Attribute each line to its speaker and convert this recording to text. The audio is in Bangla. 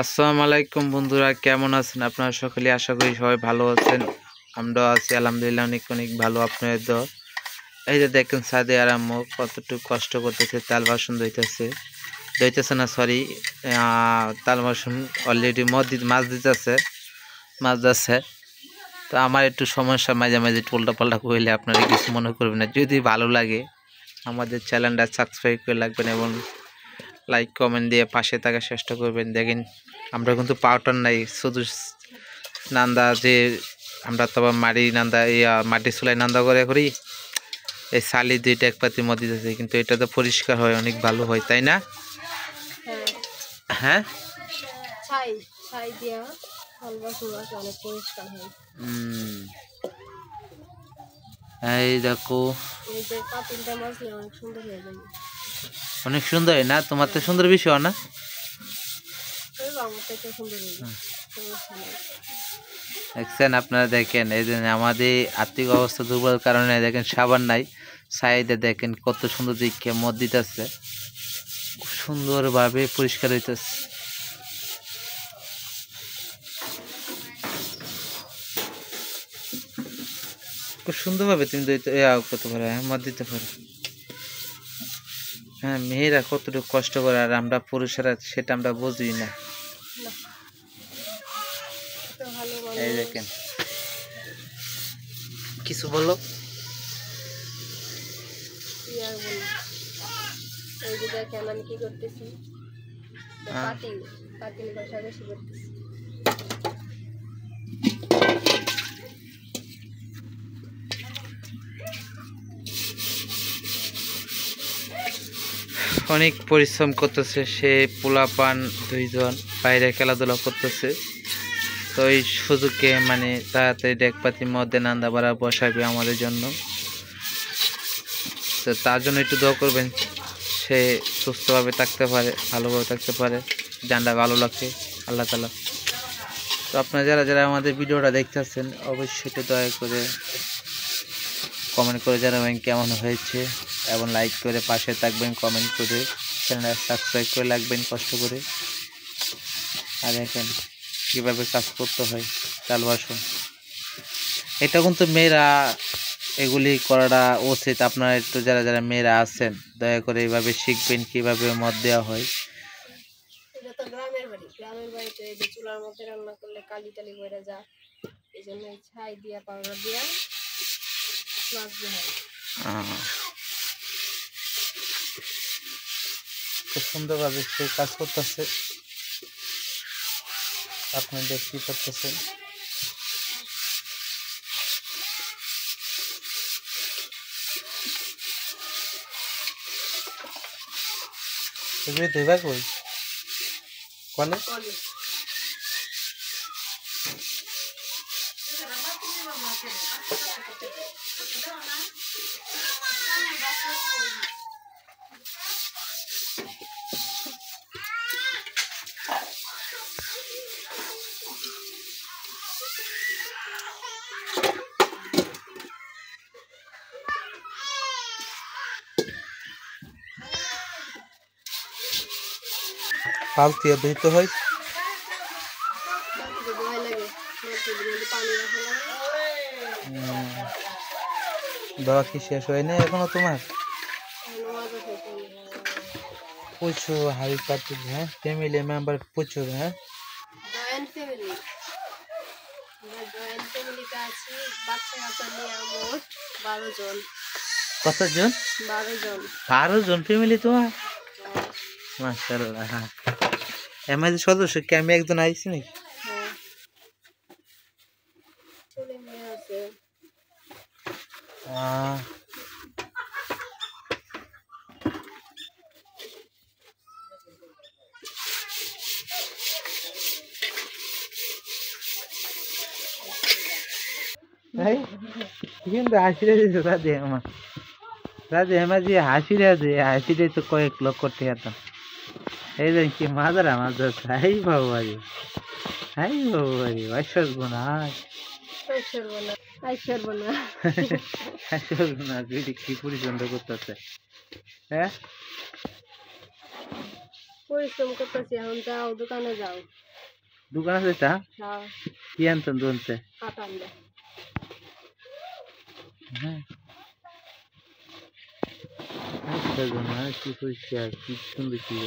Speaker 1: আসসালামু আলাইকুম বন্ধুরা, কেমন আছেন আপনারা? সকলে আশা করি সবাই ভালো আছেন। আমরাও আছি আলহামদুলিল্লাহ, অনেক অনেক ভালো। আপনাদের দোয়া। এই যে দেখেন সাদে আর আম্মু কতটুকু কষ্ট করতেছে, তাল বাসন ধুইতেছে না, সরি, তাল বাসন অলরেডি মাছ দিতেছে, মাছ যাচ্ছে। তো আমার একটু সমস্যা, মাঝে মাঝে উল্টা পাল্টা করলে আপনারা কিছু মনে করবেন না। যদি ভালো লাগে আমাদের চ্যানেলটা সাবস্ক্রাইব করে রাখবেন এবং লাইক কমেন্ট দিয়ে পাশে থাকার চেষ্টা করবেন। দেখেন আমরা কিন্তু পাউডার নাই, শুধু নান্দা যে আমরা তো মাটি চুলাই নান্দা করে করি। এই শালি দুইটা এক পাতির মধ্যে দিতেছে, কিন্তু এটা তো পরিষ্কার হয়, অনেক ভালো হয়, তাই না? হ্যাঁ, এই দেখো অনেক সুন্দর হয় না? তোমার তো সুন্দর বিষয় না? দেখছেন আপনারা, দেখেন এই যে আমাদের আর্থিক অবস্থা দুর্বল কারণে দেখেন সাবান নাই, সাইডে দেখেন কত সুন্দর দিকে মদ দিতেছে, খুব সুন্দরভাবে পরিষ্কার হইতেছে। খুব সুন্দরভাবে তুমি করতে পারো, মদ দিতে পারো। হ্যাঁ, মেয়েরা কতটুকু কষ্ট করে আর আমরা পুরুষেরা সেটা আমরা বুঝি না। এই দেখেন, কিছু বলো।
Speaker 2: আমি কি করতেছি, পাতিল পাতিল ঘষাঘষি করতেছি।
Speaker 1: অনেক পরিশ্রম করতেছে সে, পোলাপান দুইজন বাইরে খেলাধুলা করতেছে। তো এই সুযোগে মানে তাড়াতাড়ি ডেকপাতির মধ্যে নান্দা বাড়া বসাবে আমাদের জন্য। তো তার জন্য একটু দোয়া করবেন, সে সুস্থভাবে থাকতে পারে, ভালোভাবে থাকতে পারে, জানটা ভালো লাগে আল্লাহ তাআলা। তো আপনারা যারা যারা আমাদের ভিডিওটা দেখতেছেন অবশ্যই একটু দয়া করে কমেন্ট করে জানাবেন কেমন হয়েছে এবং লাইক করে পাশে থাকবেন, কমেন্ট করে চ্যানেলটা সাবস্ক্রাইব করে রাখবেন কষ্ট করে। আর দেখেন কীভাবে কাজ করতে হয়, চাল বাসন। এটা কিন্তু মেয়েরা এগুলি করাটা উচিত। আপনারা একটু যারা যারা মেয়েরা আছেন দয়া করে এইভাবে শিখবেন কীভাবে মদ দেওয়া হয়।
Speaker 2: এটা তো গ্রামের বাড়ি, গ্রামের বাড়িতে এই যে চুলার মধ্যে রান্না করলে কালি টালি বেড়ে যায়, এই জন্য ছাই দিয়া পাউডার দিয়া মাছ দেওয়া হয়।
Speaker 1: খুব সুন্দরভাবে সে কাজ করতেছে, আপনি দেখতেই করতেছেন। ধোবা কই কলে ফালতু ধুইতে হয়। দেওয়া কি শেষ হয় না এখনো তোমার? প্রচুর হাড়ি পাতি, হ্যাঁ, ফ্যামিলি মেম্বার প্রচুর। হ্যাঁ, কতজন? 12 জন ফ্যামিলি তোমার? মাশাআল্লাহ। আমাদের সদস্য কি আমি একজন আইছি নাকি? কিন্তু হাসিরে দিতে রাধে আমার, রাধে আমার যে হাসিরে আছে, হাসিরে তো কয়েক লোক করতে যেতাম। এই যে কি মাদারা মাছ ধরছে, হাই বাবু বাড়ি, হাই বাবু বাড়ি, বাইশ্বর গুণা কি পরিচন্দ করতেছে। হ্যাঁ,
Speaker 2: পরিশ্রম করতেছি, এখন যাও দোকানে যাও।
Speaker 1: দোকান আছে তা
Speaker 2: যাও,
Speaker 1: কি আনতেন দোনতে?
Speaker 2: কাটা আনবে।
Speaker 1: হ্যাঁ আচ্ছা, কি পরিষ্কার, কি সুন্দর ছিল।